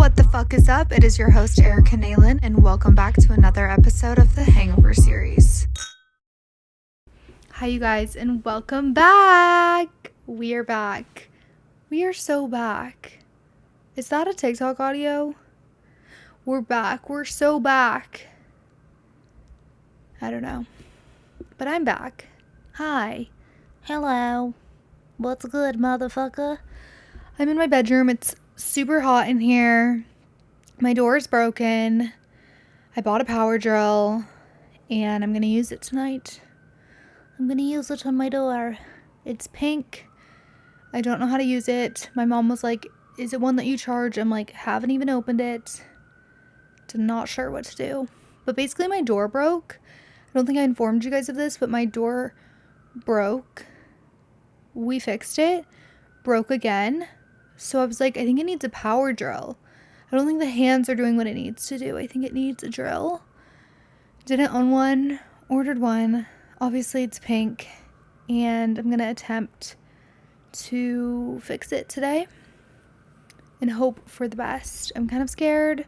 What the fuck is up? It is your host, Erica Nalen, and welcome back to another episode of the Hangover series. Hi, you guys, and welcome back. We are back. We are so back. Is that a TikTok audio? We're back. We're so back. I don't know. But I'm back. Hi. Hello. What's good, motherfucker? I'm in my bedroom. It's super hot in here. My door is broken. I bought a power drill, and I'm going to use it tonight. I'm gonna use it on my door. It's pink. I don't know how to use it. My mom was like, is it one that you charge? I'm like, haven't even opened it. Not sure what to do. But basically my door broke. I don't think I informed you guys of this, but my door broke. We fixed it. Broke again. So I was like, I think it needs a power drill. I don't think the hands are doing what it needs to do. I think it needs a drill. Didn't own one. Ordered one. Obviously it's pink. And I'm going to attempt to fix it today. And hope for the best. I'm kind of scared.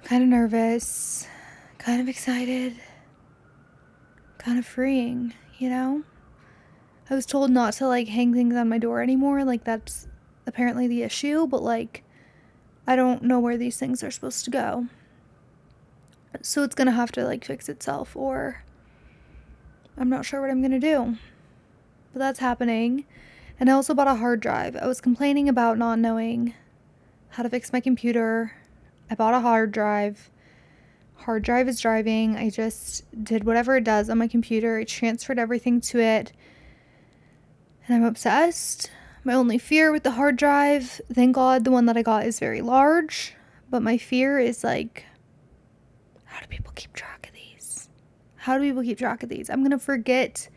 Kind of nervous. Kind of excited. Kind of freeing, you know? I was told not to hang things on my door anymore. That's apparently the issue, but I don't know where these things are supposed to go. So it's gonna have to fix itself, or I'm not sure what I'm gonna do. But that's happening. And I also bought a hard drive. I was complaining about not knowing how to fix my computer. I bought a hard drive. Hard drive is driving. I just did whatever it does on my computer. I transferred everything to it. And I'm obsessed. My only fear with the hard drive, thank God the one that I got is very large. But my fear is how do people keep track of these? How do people keep track of these? I'm going to forget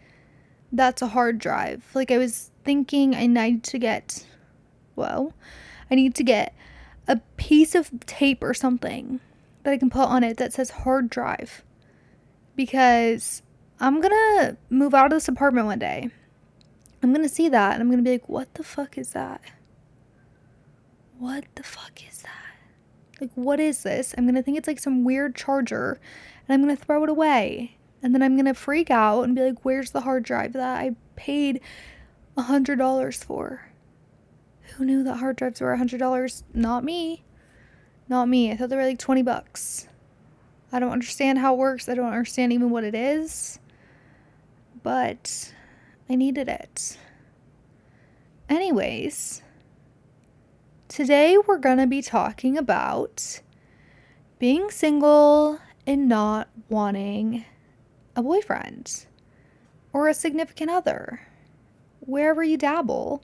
that's a hard drive. I was thinking I need to get a piece of tape or something that I can put on it that says hard drive. Because I'm going to move out of this apartment one day. I'm going to see that and I'm going to be like, what the fuck is that? What the fuck is that? What is this? I'm going to think it's some weird charger and I'm going to throw it away. And then I'm going to freak out and be like, where's the hard drive that I paid $100 for? Who knew that hard drives were $100? Not me. Not me. I thought they were $20. I don't understand how it works. I don't understand even what it is. But I needed it. Anyways, today we're going to be talking about being single and not wanting a boyfriend or a significant other. Wherever you dabble,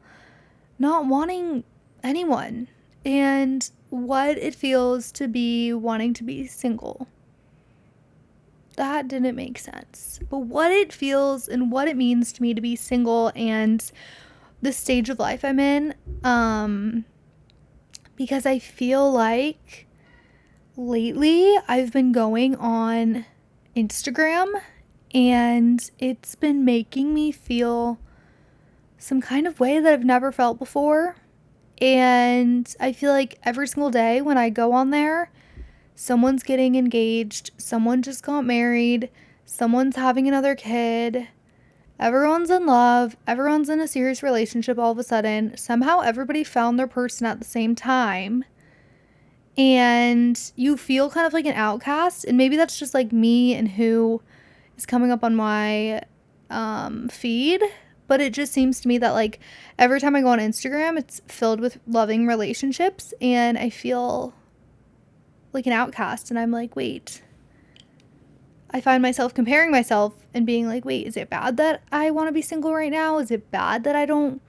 not wanting anyone and what it feels to be wanting to be single. That didn't make sense. But what it feels and what it means to me to be single and the stage of life I'm in, because I feel like lately I've been going on Instagram and it's been making me feel some kind of way that I've never felt before. And I feel like every single day when I go on there, someone's getting engaged, someone just got married, someone's having another kid, everyone's in love, everyone's in a serious relationship all of a sudden. Somehow everybody found their person at the same time. And you feel kind of like an outcast. And maybe that's just me and who is coming up on my feed. But it just seems to me that every time I go on Instagram, it's filled with loving relationships. And I feel like an outcast, and I'm wait. I find myself comparing myself and being wait, is it bad that I want to be single right now? Is it bad that I don't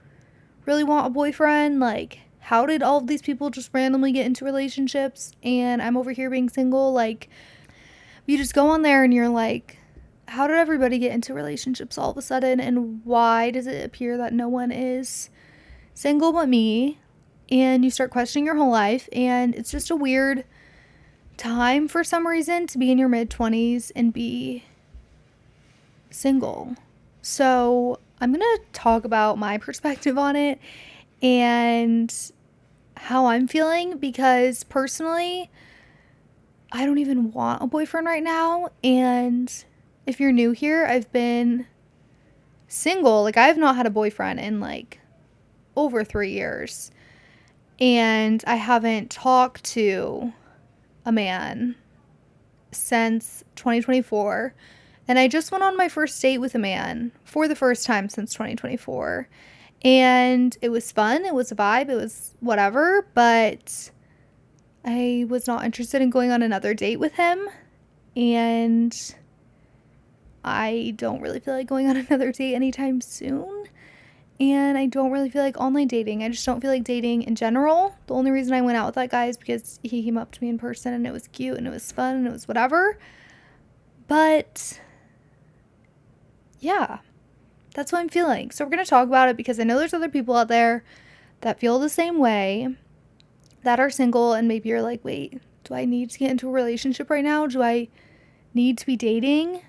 really want a boyfriend? How did all of these people just randomly get into relationships and I'm over here being single? You just go on there and you're how did everybody get into relationships all of a sudden, and why does it appear that no one is single but me? And you start questioning your whole life, and it's just a weird time for some reason to be in your mid-20s and be single. So I'm going to talk about my perspective on it and how I'm feeling, because personally, I don't even want a boyfriend right now. And if you're new here, I've been single. Like, I have not had a boyfriend in like over 3 years. And I haven't talked to a man since 2024. And I just went on my first date with a man for the first time since 2024. And it was fun. It was a vibe. It was whatever. But I was not interested in going on another date with him. And I don't really feel like going on another date anytime soon. And I don't really feel like online dating. I just don't feel like dating in general. The only reason I went out with that guy is because he came up to me in person and it was cute and it was fun and it was whatever. But yeah, that's what I'm feeling. So we're going to talk about it because I know there's other people out there that feel the same way, that are single, and maybe you're like, wait, do I need to get into a relationship right now? Do I need to be dating?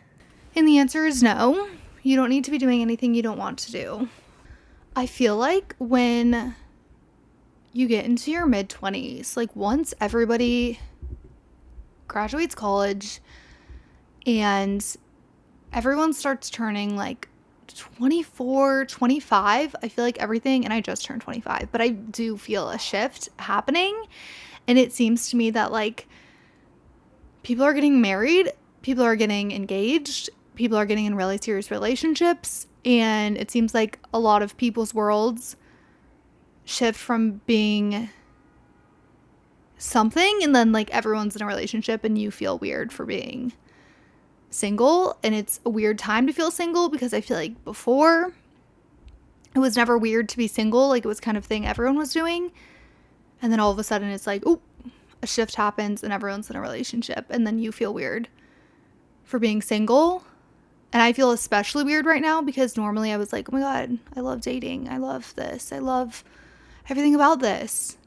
And the answer is no. You don't need to be doing anything you don't want to do. I feel like when you get into your mid-20s, like once everybody graduates college and everyone starts turning like 24, 25, I feel like everything, and I just turned 25, but I do feel a shift happening. And it seems to me that like people are getting married, people are getting engaged, people are getting in really serious relationships. And it seems like a lot of people's worlds shift from being something and then like everyone's in a relationship and you feel weird for being single. And it's a weird time to feel single because I feel like before it was never weird to be single. Like it was kind of thing everyone was doing. And then all of a sudden it's like, oh, a shift happens and everyone's in a relationship. And then you feel weird for being single. And I feel especially weird right now because normally I was like, oh my God, I love dating. I love this. I love everything about this.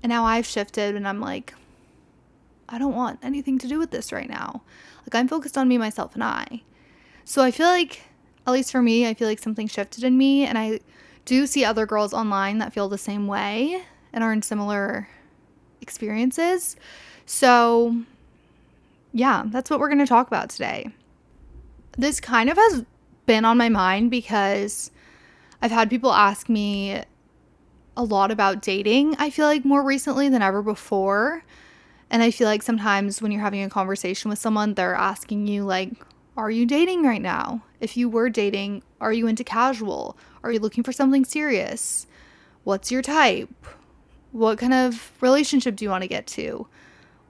And now I've shifted and I'm like, I don't want anything to do with this right now. Like I'm focused on me, myself, and I. So I feel like, at least for me, I feel like something shifted in me. And I do see other girls online that feel the same way and are in similar experiences. So yeah, that's what we're going to talk about today. This kind of has been on my mind because I've had people ask me a lot about dating, I feel like more recently than ever before. And I feel like sometimes when you're having a conversation with someone, they're asking you like, are you dating right now? If you were dating, are you into casual? Are you looking for something serious? What's your type? What kind of relationship do you want to get to?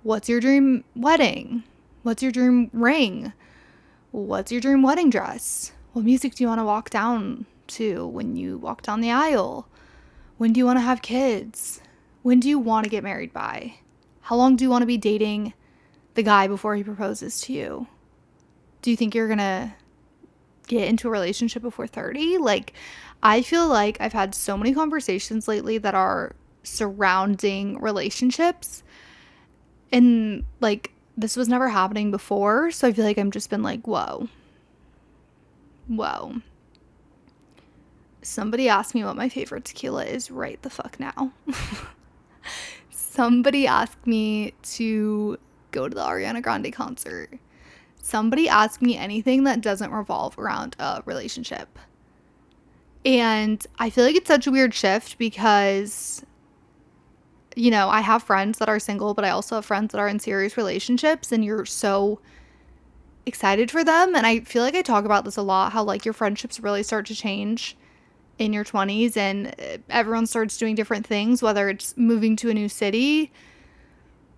What's your dream wedding? What's your dream ring? What's your dream wedding dress? What music do you want to walk down to when you walk down the aisle? When do you want to have kids? When do you want to get married by? How long do you want to be dating the guy before he proposes to you? Do you think you're going to get into a relationship before 30? Like, I feel like I've had so many conversations lately that are surrounding relationships. And like, this was never happening before. So I feel like I've just been like, whoa. Somebody asked me what my favorite tequila is right the fuck now. Somebody asked me to go to the Ariana Grande concert. Somebody asked me anything that doesn't revolve around a relationship. And I feel like it's such a weird shift because, you know, I have friends that are single, but I also have friends that are in serious relationships, and you're so excited for them. And I feel like I talk about this a lot, how like your friendships really start to change in your 20s and everyone starts doing different things, whether it's moving to a new city,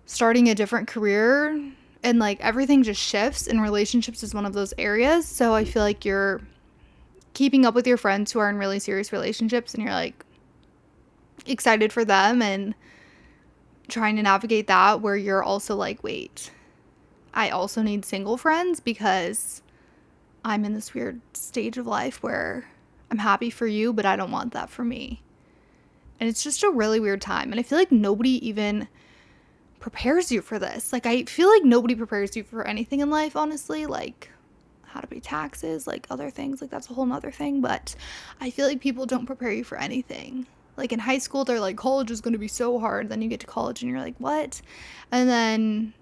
starting a different career, and like everything just shifts, and relationships is one of those areas. So I feel like you're keeping up with your friends who are in really serious relationships and you're like excited for them and trying to navigate that, where you're also like, wait, I also need single friends because I'm in this weird stage of life where I'm happy for you, but I don't want that for me. And it's just a really weird time. And I feel like nobody even prepares you for this. Like, I feel like nobody prepares you for anything in life, honestly. Like, how to pay taxes, like other things. Like, that's a whole nother thing. But I feel like people don't prepare you for anything. Like in high school, they're like, college is going to be so hard. Then you get to college and you're like, what? And then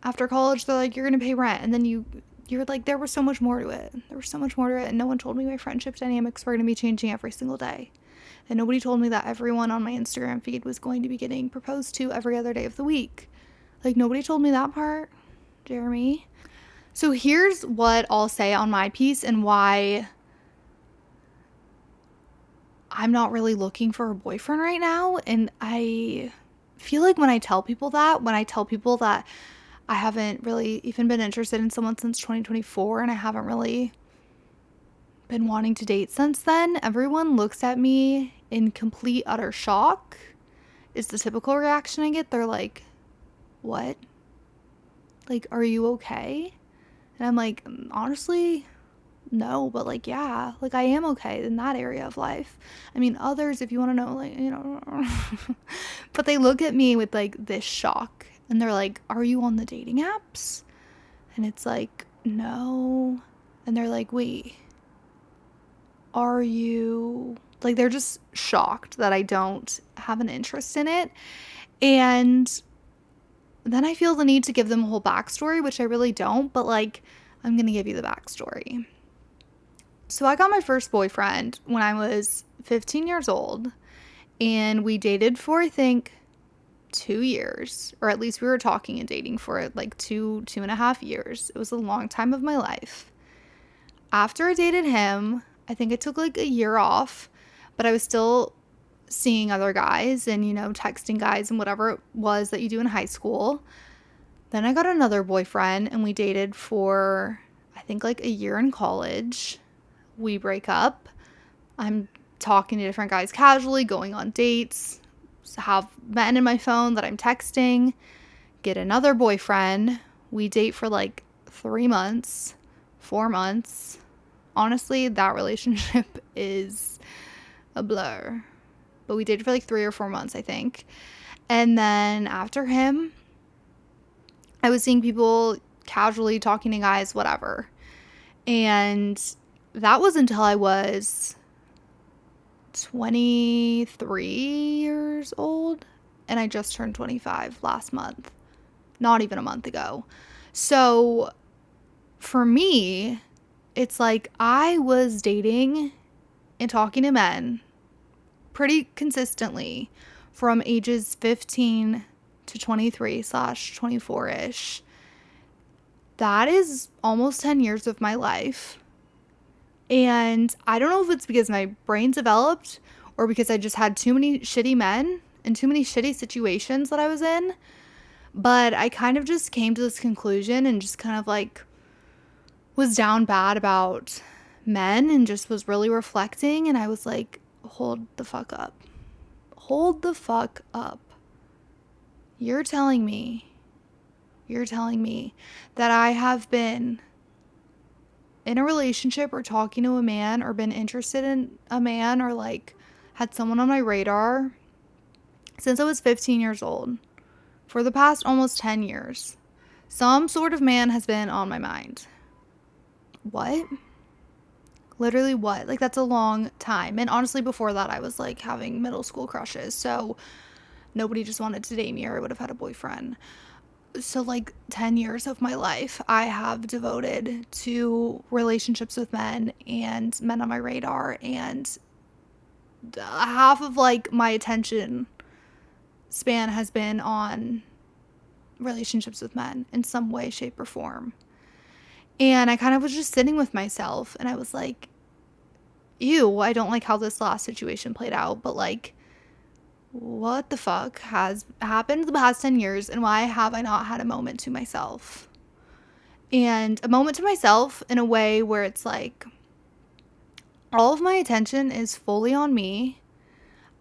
after college, they're like, you're going to pay rent. And then you're like, there was so much more to it. There was so much more to it. And no one told me my friendship dynamics were going to be changing every single day. And nobody told me that everyone on my Instagram feed was going to be getting proposed to every other day of the week. Like, nobody told me that part, Jeremy. So here's what I'll say on my piece and why I'm not really looking for a boyfriend right now. And I feel like when I tell people that I haven't really even been interested in someone since 2024 and I haven't really been wanting to date since then, everyone looks at me in complete utter shock. Is the typical reaction I get. They're like, what? Like, are you okay? And I'm like, honestly, no, but like, yeah, like I am okay in that area of life. I mean, others, if you want to know, like, you know, but they look at me with like this shock and they're like, are you on the dating apps? And it's like, no. And they're like, wait, are you, like, they're just shocked that I don't have an interest in it. And then I feel the need to give them a whole backstory, which I really don't, but like, I'm going to give you the backstory. So I got my first boyfriend when I was 15 years old, and we dated for, I think, 2 years, or at least we were talking and dating for like 2.5 years. It was a long time of my life. After I dated him, I think I took like a year off, but I was still seeing other guys and, you know, texting guys and whatever it was that you do in high school. Then I got another boyfriend and we dated for, I think, like a year in college. We break up. I'm talking to different guys casually, going on dates, have men in my phone that I'm texting, get another boyfriend. We date for like 3 months, 4 months. Honestly, that relationship is a blur. But we dated for like 3 or 4 months, I think. And then after him, I was seeing people casually talking to guys, whatever. And that was until I was 23 years old. And I just turned 25 last month. Not even a month ago. So for me, it's like I was dating and talking to men pretty consistently from ages 15 to 23/24-ish. That is almost 10 years of my life. And I don't know if it's because my brain developed or because I just had too many shitty men and too many shitty situations that I was in. But I kind of just came to this conclusion and just kind of like was down bad about men and just was really reflecting. And I was like, hold the fuck up. Hold the fuck up. You're telling me that I have been in a relationship or talking to a man or been interested in a man or like had someone on my radar since I was 15 years old. For the past almost 10 years, some sort of man has been on my mind. What? Literally what? Like, that's a long time. And honestly, before that, I was like having middle school crushes. So nobody just wanted to date me or I would have had a boyfriend. So like 10 years of my life, I have devoted to relationships with men and men on my radar. And half of like my attention span has been on relationships with men in some way, shape, or form. And I kind of was just sitting with myself and I was like, ew, I don't like how this last situation played out, but like, what the fuck has happened the past 10 years and why have I not had a moment to myself? And a moment to myself in a way where it's like, all of my attention is fully on me.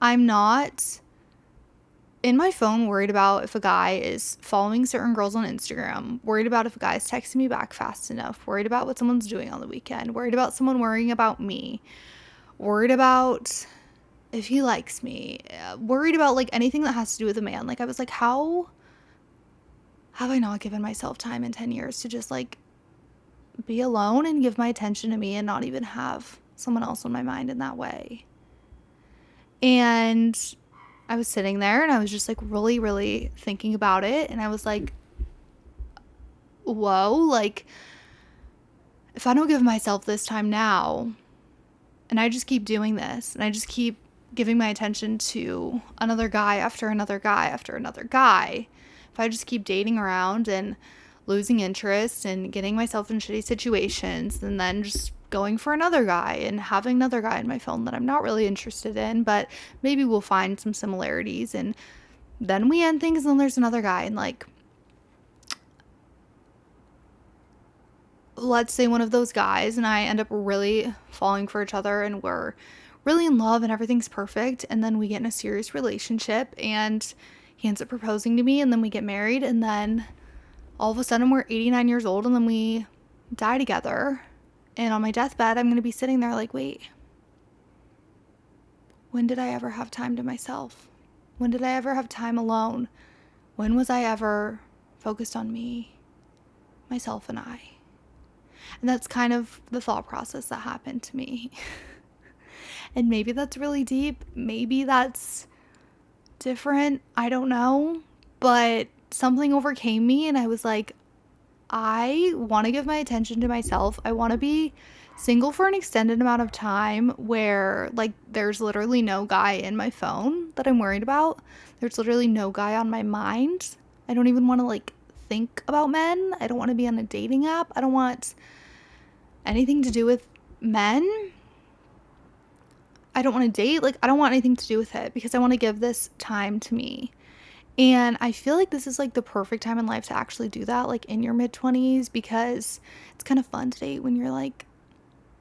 I'm not in my phone worried about if a guy is following certain girls on Instagram, worried about if a guy is texting me back fast enough, worried about what someone's doing on the weekend, worried about someone worrying about me, worried about if he likes me, worried about like anything that has to do with a man. Like I was like, how have I not given myself time in 10 years to just like be alone and give my attention to me and not even have someone else on my mind in that way? And I was sitting there and I was just like really, really thinking about it. And I was like, whoa, like if I don't give myself this time now and I just keep doing this and I just keep giving my attention to another guy after another guy after another guy, if I just keep dating around and losing interest and getting myself in shitty situations and then just going for another guy and having another guy in my phone that I'm not really interested in, but maybe we'll find some similarities, and then we end things and then there's another guy, and like, let's say one of those guys and I end up really falling for each other and we're really in love and everything's perfect, and then we get in a serious relationship and he ends up proposing to me and then we get married, and then all of a sudden we're 89 years old and then we die together, and on my deathbed I'm going to be sitting there like, wait, when did I ever have time to myself? When did I ever have time alone? When was I ever focused on me, myself, and I? And that's kind of the thought process that happened to me. And maybe that's really deep. Maybe that's different. I don't know. But something overcame me and I was like, I want to give my attention to myself. I want to be single for an extended amount of time where like there's literally no guy in my phone that I'm worried about. There's literally no guy on my mind. I don't even want to like think about men. I don't want to be on a dating app. I don't want anything to do with men. I don't want to date. Like, I don't want anything to do with it because I want to give this time to me. And I feel like this is like the perfect time in life to actually do that, like in your mid-20s, because it's kind of fun to date when you're like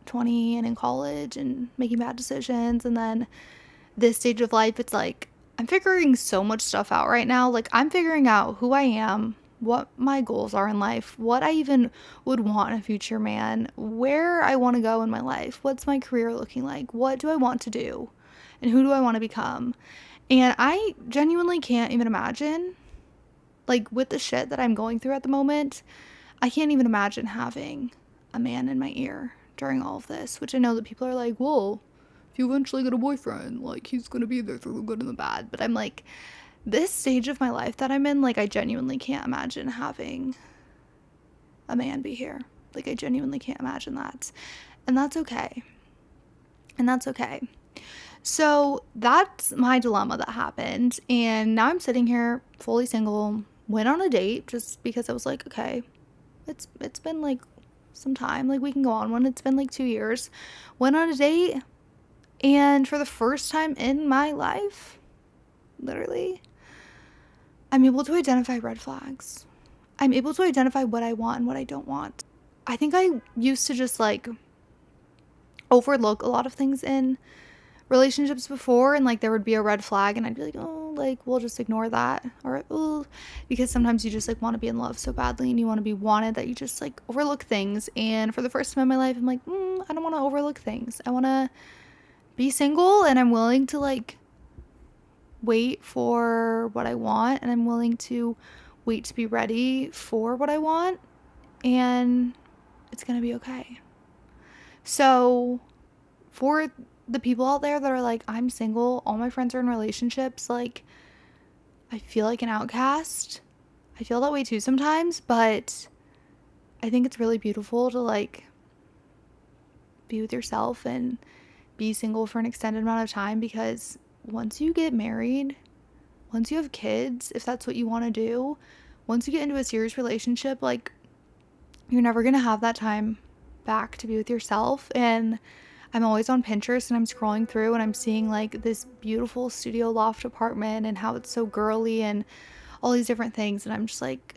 20 and in college and making bad decisions. And then this stage of life, it's like I'm figuring so much stuff out right now. Like, I'm figuring out who I am, what my goals are in life, what I even would want in a future man, where I want to go in my life, what's my career looking like, what do I want to do, and who do I want to become. And I genuinely can't even imagine, like, with the shit that I'm going through at the moment, I can't even imagine having a man in my ear during all of this, which I know that people are like, well, if you eventually get a boyfriend, like, he's gonna be there through the good and the bad. But I'm like, this stage of my life that I'm in, like, I genuinely can't imagine having a man be here. Like, I genuinely can't imagine that. And that's okay. And that's okay. So that's my dilemma that happened. And now I'm sitting here fully single, went on a date just because I was like, okay, it's been like some time, like we can go on one. It's been like 2 years. Went on a date, and for the first time in my life, literally, I'm able to identify red flags. I'm able to identify what I want and what I don't want. I think I used to just like overlook a lot of things in relationships before, and like there would be a red flag and I'd be like, oh, like we'll just ignore that, or oh, because sometimes you just like want to be in love so badly and you want to be wanted that you just like overlook things. And for the first time in my life, I'm like, I don't want to overlook things. I want to be single, and I'm willing to like wait for what I want, and I'm willing to wait to be ready for what I want, and it's gonna be okay. So for the people out there that are like, I'm single, all my friends are in relationships, like, I feel like an outcast. I feel that way too sometimes, but I think it's really beautiful to like be with yourself and be single for an extended amount of time, because once you get married, once you have kids, if that's what you want to do, once you get into a serious relationship, like, you're never going to have that time back to be with yourself. And I'm always on Pinterest and I'm scrolling through and I'm seeing like this beautiful studio loft apartment and how it's so girly and all these different things. And I'm just like,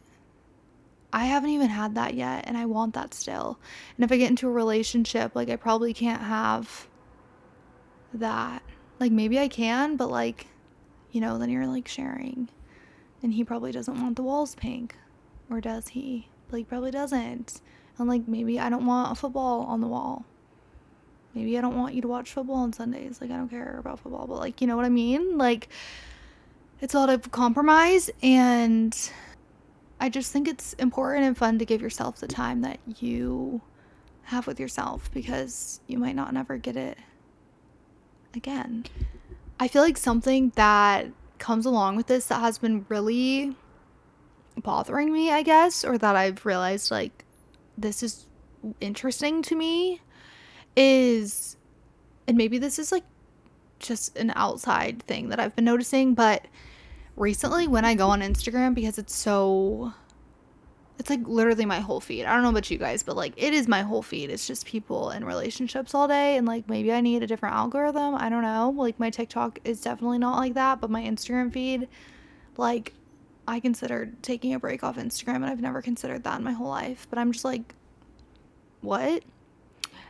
I haven't even had that yet, and I want that still. And if I get into a relationship, like, I probably can't have that. Like, maybe I can, but like, you know, then you're like sharing, and he probably doesn't want the walls pink, or does he? Like, he probably doesn't. And like, maybe I don't want a football on the wall. Maybe I don't want you to watch football on Sundays. Like, I don't care about football, but like, you know what I mean? Like, it's a lot of compromise, and I just think it's important and fun to give yourself the time that you have with yourself, because you might not never get it again. I feel like something that comes along with this that has been really bothering me, I guess, or that I've realized like this is interesting to me is, and maybe this is like just an outside thing that I've been noticing, but recently when I go on Instagram, because it's like literally my whole feed. I don't know about you guys, but like it is my whole feed. It's just people in relationships all day, and like maybe I need a different algorithm. I don't know. Like my TikTok is definitely not like that, but my Instagram feed, like I considered taking a break off Instagram, and I've never considered that in my whole life. But I'm just like, what?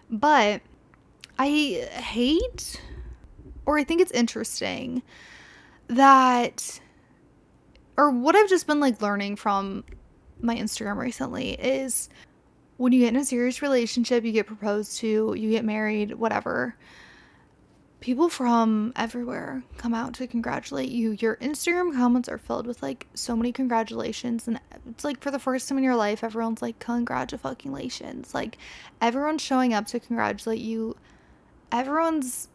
But I hate, or I think it's interesting that, or what I've just been like learning from my Instagram recently is when you get in a serious relationship, you get proposed to, you get married, whatever, people from everywhere come out to congratulate you. Your Instagram comments are filled with like so many congratulations, and it's like for the first time in your life, everyone's like, congratulations. Like everyone's showing up to congratulate you. Everyone's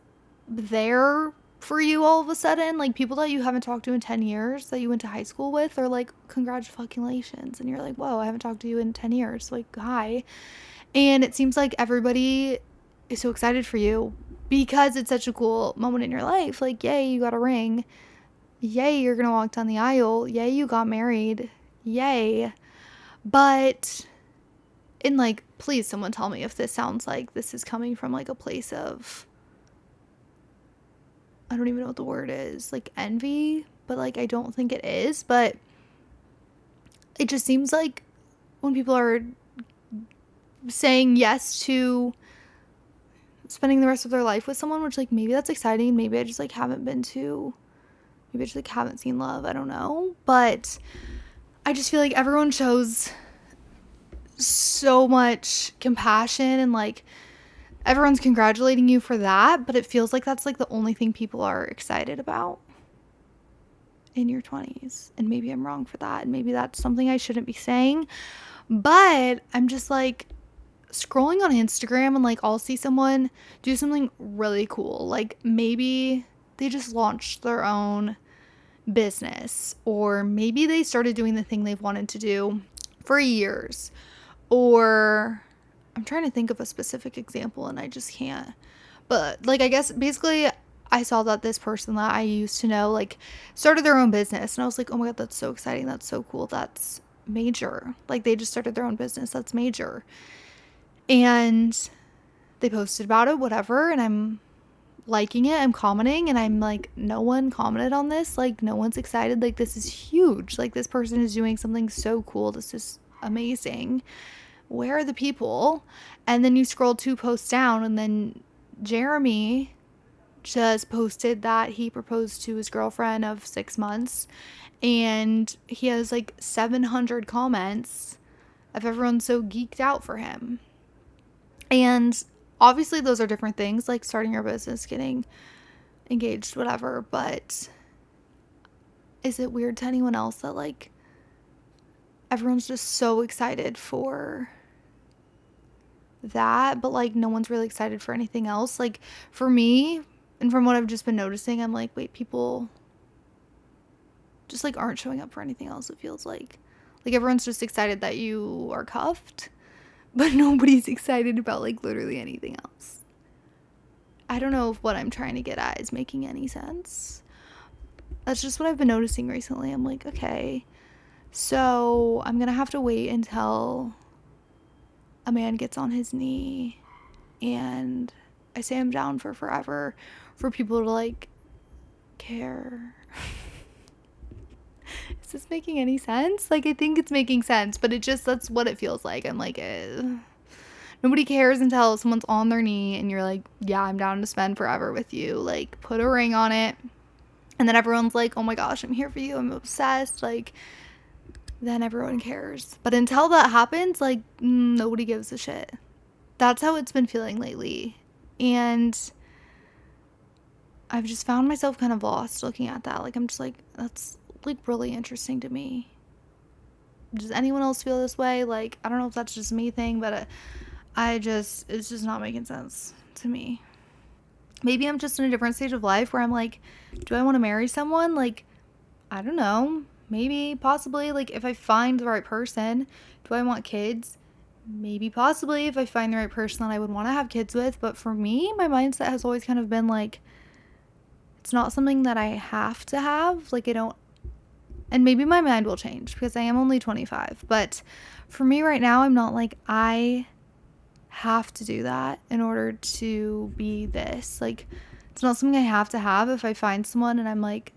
there for you all of a sudden. Like people that you haven't talked to in 10 years that you went to high school with are like, congratulations. And you're like, whoa, I haven't talked to you in 10 years. Like, hi. And it seems like everybody is so excited for you because it's such a cool moment in your life. Like, yay, you got a ring. Yay, you're going to walk down the aisle. Yay, you got married. Yay. But, and like, please someone tell me if this sounds like this is coming from like a place of, I don't even know what the word is, like envy, but like I don't think it is, but it just seems like when people are saying yes to spending the rest of their life with someone, which like maybe that's exciting, maybe I just like haven't been to, maybe I just like haven't seen love, I don't know, but I just feel like everyone shows so much compassion and like everyone's congratulating you for that, but it feels like that's like the only thing people are excited about in your 20s. And maybe I'm wrong for that, and maybe that's something I shouldn't be saying, but I'm just like scrolling on Instagram and like I'll see someone do something really cool. Like maybe they just launched their own business, or maybe they started doing the thing they've wanted to do for years, or I'm trying to think of a specific example and I just can't. But like I guess basically I saw that this person that I used to know like started their own business, and I was like, "Oh my god, that's so exciting. That's so cool. That's major." Like they just started their own business. That's major. And they posted about it, whatever, and I'm liking it, I'm commenting, and I'm like, no one commented on this, like no one's excited, like this is huge, like this person is doing something so cool, this is amazing, where are the people? And then you scroll 2 posts down, and then Jeremy just posted that he proposed to his girlfriend of 6 months, and he has like 700 comments of everyone so geeked out for him. And obviously those are different things, like starting your business, getting engaged, whatever, but is it weird to anyone else that like everyone's just so excited for that, but like no one's really excited for anything else? Like for me, and from what I've just been noticing, I'm like, wait, people just like aren't showing up for anything else, it feels like everyone's just excited that you are cuffed, but nobody's excited about like literally anything else. I don't know if what I'm trying to get at is making any sense. That's just what I've been noticing recently. I'm like, okay, so I'm gonna have to wait until a man gets on his knee and I say I'm down for forever for people to like care. Is this making any sense? Like I think it's making sense, but it just, that's what it feels like. I'm like, nobody cares until someone's on their knee and you're like, yeah, I'm down to spend forever with you. Like put a ring on it. And then everyone's like, oh my gosh, I'm here for you, I'm obsessed. Like then everyone cares. But until that happens, like nobody gives a shit. That's how it's been feeling lately. And I've just found myself kind of lost looking at that. Like I'm just like, that's like really interesting to me. Does anyone else feel this way? Like I don't know if that's just me thing, but it's just not making sense to me. maybe I'm just in a different stage of life where I'm like, do I want to marry someone? Like, I don't know. Maybe, possibly, like if I find the right person. Do I want kids? Maybe, possibly, if I find the right person that I would want to have kids with. But for me, my mindset has always kind of been like, it's not something that I have to have. Like, I don't, and maybe my mind will change because I am only 25. But for me right now, I'm not like, I have to do that in order to be this. Like, it's not something I have to have. If I find someone and I'm like,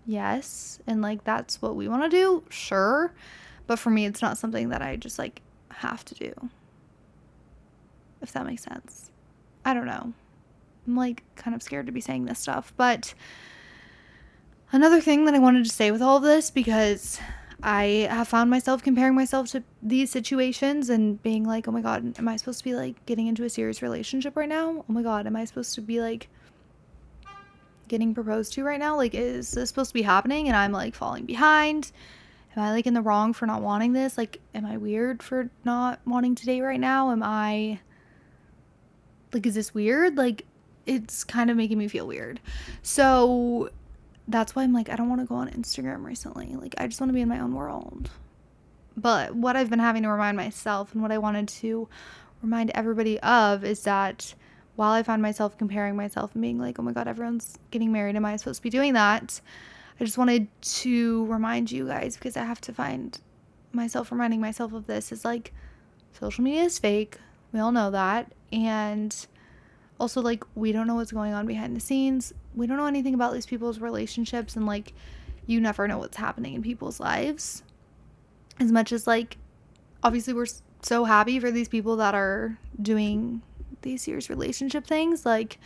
yes, and like that's what we want to do, sure. But for me, it's not something that I just like have to do. If that makes sense. I don't know. I'm like kind of scared to be saying this stuff. But another thing that I wanted to say with all of this, because I have found myself comparing myself to these situations and being like, oh my God, am I supposed to be like getting into a serious relationship right now? Oh my God, am I supposed to be like getting proposed to right now? Like, is this supposed to be happening and I'm like falling behind? Am I like in the wrong for not wanting this? Like, am I weird for not wanting to date right now? Am I like, is this weird? Like, it's kind of making me feel weird. So that's why I'm like, I don't want to go on Instagram recently. Like, I just want to be in my own world. But what I've been having to remind myself and what I wanted to remind everybody of is that while I found myself comparing myself and being like, oh my God, everyone's getting married. Am I supposed to be doing that? I just wanted to remind you guys, because I have to find myself reminding myself of this, is like, social media is fake. We all know that. And also, like, we don't know what's going on behind the scenes. We don't know anything about these people's relationships, and like, you never know what's happening in people's lives. As much as like, obviously we're so happy for these people that are doing these serious relationship things, like,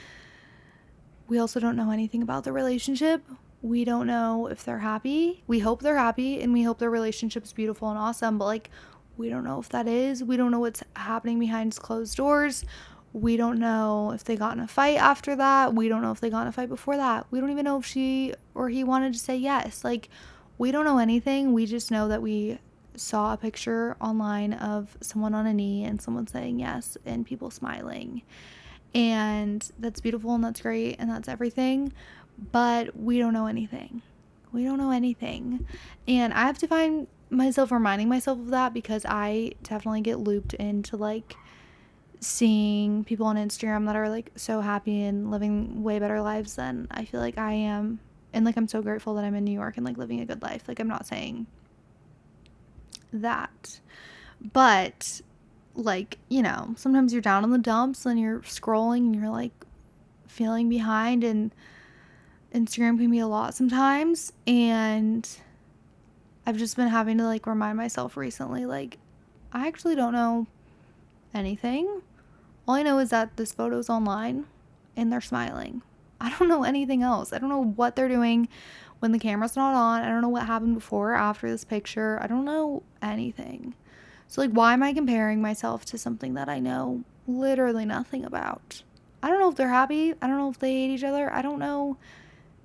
we also don't know anything about the relationship. We don't know if they're happy. We hope they're happy and we hope their relationship is beautiful and awesome, but like, we don't know if that is. We don't know what's happening behind closed doors. We don't know if they got in a fight after that. We don't know if they got in a fight before that. We don't even know if she or he wanted to say yes. Like, we don't know anything. We just know that we saw a picture online of someone on a knee and someone saying yes and people smiling. And that's beautiful and that's great and that's everything. But we don't know anything. We don't know anything. And I have to find myself reminding myself of that, because I definitely get looped into like seeing people on Instagram that are like so happy and living way better lives than I feel like I am. And like, I'm so grateful that I'm in New York and like living a good life. Like, I'm not saying that. But like, you know, sometimes you're down in the dumps and you're scrolling and you're like feeling behind, and Instagram can be a lot sometimes. And I've just been having to like remind myself recently, like, I actually don't know anything. All I know is that this photo's online and they're smiling. I don't know anything else. I don't know what they're doing when the camera's not on. I don't know what happened before or after this picture. I don't know anything. So like, why am I comparing myself to something that I know literally nothing about? I don't know if they're happy. I don't know if they hate each other. I don't know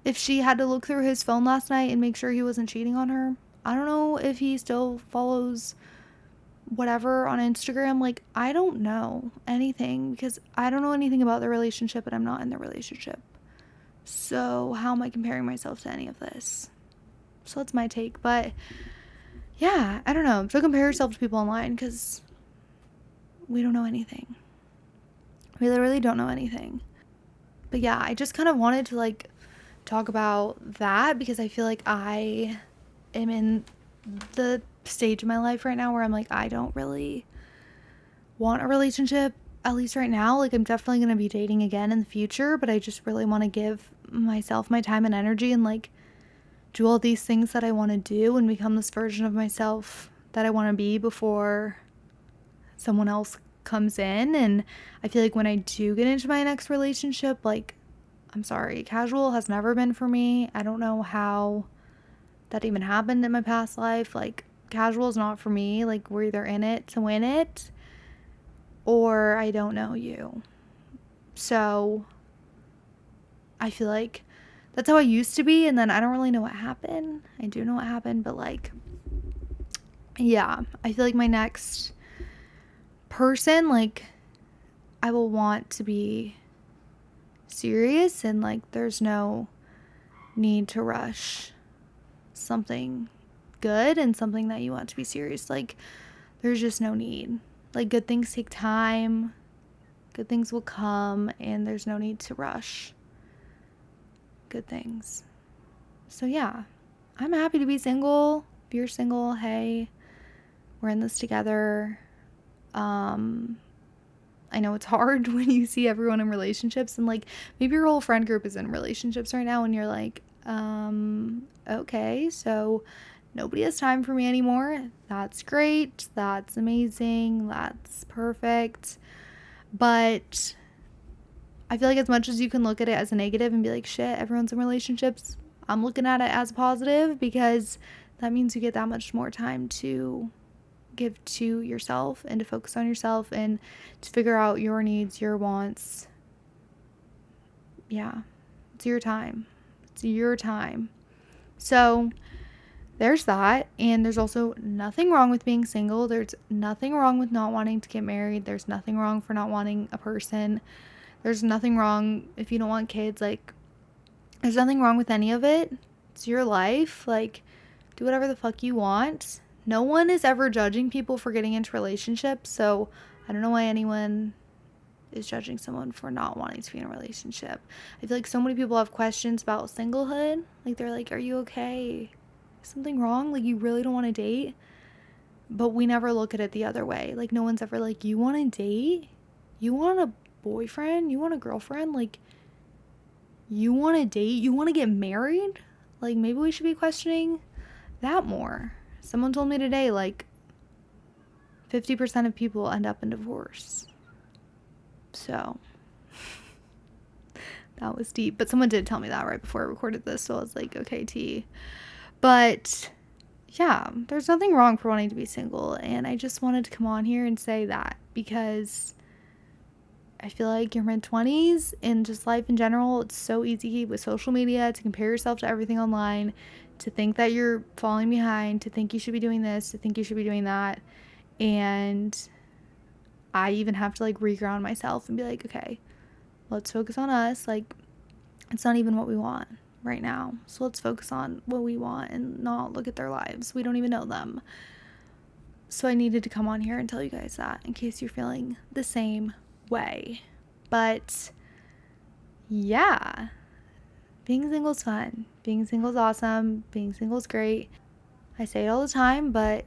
if she had to look through his phone last night and make sure he wasn't cheating on her. I don't know if he still follows whatever on Instagram. Like, I don't know anything because I don't know anything about the relationship and I'm not in the relationship. So how am I comparing myself to any of this? So that's my take. But yeah, I don't know. Don't compare yourself to people online, because we don't know anything. We literally don't know anything. But yeah, I just kind of wanted to like talk about that, because I feel like I am in the stage of my life right now where I'm like, I don't really want a relationship, at least right now. Like, I'm definitely going to be dating again in the future, but I just really want to give myself my time and energy and like do all these things that I want to do and become this version of myself that I want to be before someone else comes in. And I feel like when I do get into my next relationship, like, I'm sorry, casual has never been for me. I don't know how that even happened in my past life. Like, casual is not for me. Like, we're either in it to win it or I don't know you. So I feel like that's how I used to be, and then I don't really know what happened. I do know what happened, but like, yeah, I feel like my next person, like, I will want to be serious and like there's no need to rush something good and something that you want to be serious. Like there's just no need. Like good things take time, good things will come, and there's no need to rush good things. So yeah, I'm happy to be single. If you're single, hey, we're in this together. I know it's hard when you see everyone in relationships and like maybe your whole friend group is in relationships right now and you're like, okay, so nobody has time for me anymore. That's great. That's amazing. That's perfect. But I feel like as much as you can look at it as a negative and be like, shit, everyone's in relationships, I'm looking at it as positive because that means you get that much more time to give to yourself and to focus on yourself and to figure out your needs, your wants. Yeah, it's your time. It's your time. So there's that. And there's also nothing wrong with being single. There's nothing wrong with not wanting to get married. There's nothing wrong for not wanting a person. There's nothing wrong if you don't want kids. Like, there's nothing wrong with any of it. It's your life. Like, do whatever the fuck you want. No one is ever judging people for getting into relationships, so I don't know why anyone is judging someone for not wanting to be in a relationship. I feel like so many people have questions about singlehood. Like, they're like, are you okay? Is something wrong? Like, you really don't want to date? But we never look at it the other way. Like, no one's ever like, you want to date? You want a boyfriend? You want a girlfriend? Like, you want to date? You want to get married? Like, maybe we should be questioning that more. Someone told me today, like, 50% of people end up in divorce. So, that was deep. But someone did tell me that right before I recorded this, so I was like, okay, T. But, yeah, there's nothing wrong for wanting to be single, and I just wanted to come on here and say that because I feel like your mid-20s and just life in general, it's so easy with social media to compare yourself to everything online, to think that you're falling behind, to think you should be doing this, to think you should be doing that. And I even have to like reground myself and be like, okay, let's focus on us. Like, it's not even what we want right now. So let's focus on what we want and not look at their lives. We don't even know them. So I needed to come on here and tell you guys that in case you're feeling the same way. But yeah, being single is fun. Being single is awesome. Being single is great. I say it all the time, but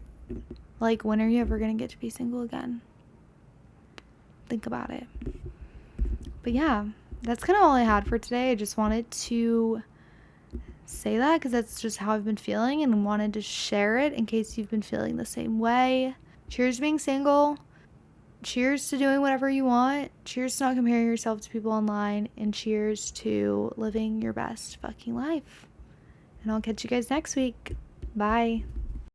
like, when are you ever going to get to be single again? Think about it. But yeah, that's kind of all I had for today. I just wanted to say that because that's just how I've been feeling and wanted to share it in case you've been feeling the same way. Cheers to being single. Cheers to doing whatever you want. Cheers to not comparing yourself to people online. And cheers to living your best fucking life. And I'll catch you guys next week. Bye.